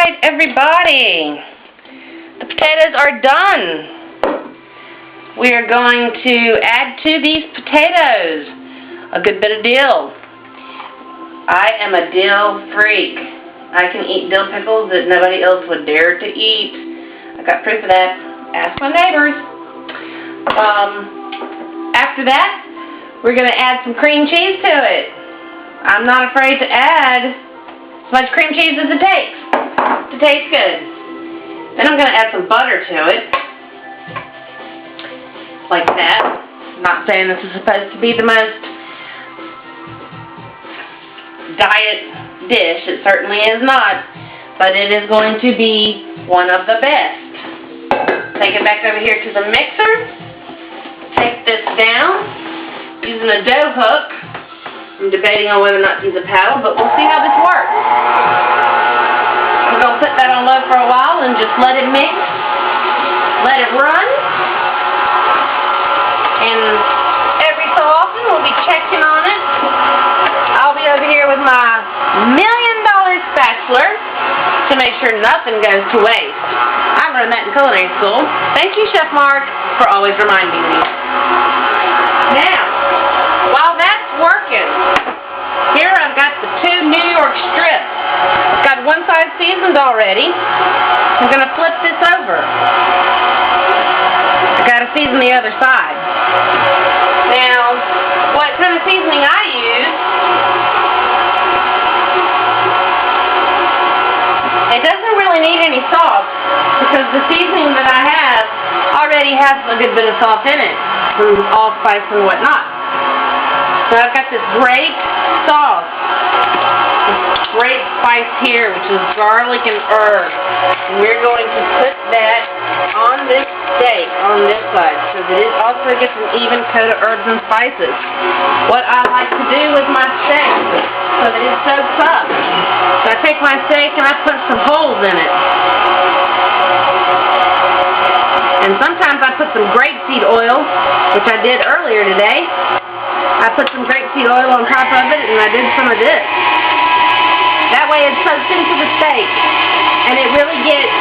Alright, everybody. The potatoes are done. We are going to add to these potatoes a good bit of dill. I am a dill freak. I can eat dill pickles that nobody else would dare to eat. I got proof of that. Ask my neighbors. After that, we're going to add some cream cheese to it. I'm not afraid to add as much cream cheese as it takes to taste good. Then I'm going to add some butter to it. Like that. I'm not saying this is supposed to be the most diet dish. It certainly is not. But it is going to be one of the best. Take it back over here to the mixer. Take this down using a dough hook. I'm debating on whether or not to use a paddle, but we'll see how this works. We're going to put that on low for a while and just let it mix. Let it run. And every so often we'll be checking on it. I'll be over here with my $1 million spatula to make sure nothing goes to waste. I learned that in culinary school. Thank you, Chef Mark, for always reminding me. Now, while that's working, here I've got the 2 New York strips. I've got one side seasoned already. I'm going to flip this over. I've got to season the other side. Now, what kind of seasoning I use, it doesn't really need any salt because the seasoning that I have already has a good bit of salt in it from allspice and whatnot. So I've got this great sauce, this great spice here, which is garlic and herb. And we're going to put that on this steak on this side so that it also gets an even coat of herbs and spices. What I like to do with my steak so that it soaks up. So I take my steak and I punch some holes in it. And sometimes I put some grapeseed oil, which I did earlier today. I put some grapeseed oil on top of it, and I did some of this. That way it soaks into the steak, and it really gets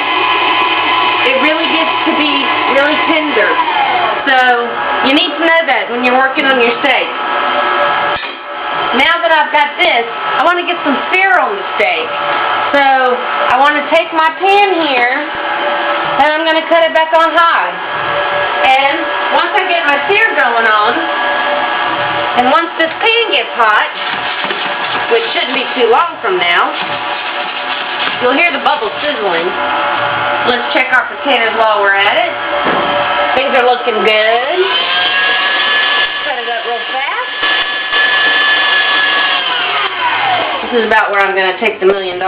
to be really tender. So you need to know that when you're working on your steak. Now that I've got this, I want to get some sear on the steak. So I want to take my pan here, and I'm going to cut it back on high. And once I get my sear going on, and once this pan gets hot, which shouldn't be too long from now, you'll hear the bubbles sizzling. Let's check our potatoes while we're at it. Things are looking good. Cut it up real fast. This is about where I'm going to take the $1 million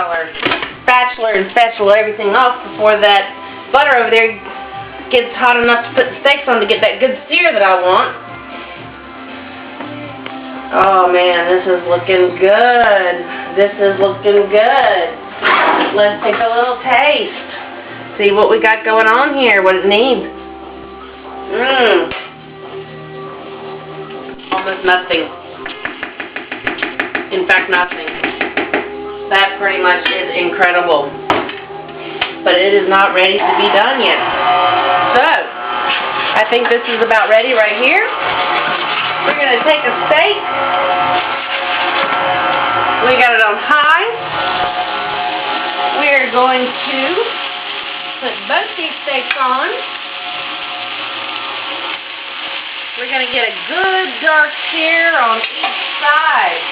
spatula and spatula everything off before that butter over there gets hot enough to put the steaks on to get that good sear that I want. Oh man, this is looking good. This is looking good. Let's take a little taste. See what we got going on here, what it needs. Almost nothing. In fact, nothing. That pretty much is incredible. But it is not ready to be done yet. So, I think this is about ready right here. We're going to take a steak. We got it on high. We're going to put both these steaks on. We're going to get a good dark sear on each side.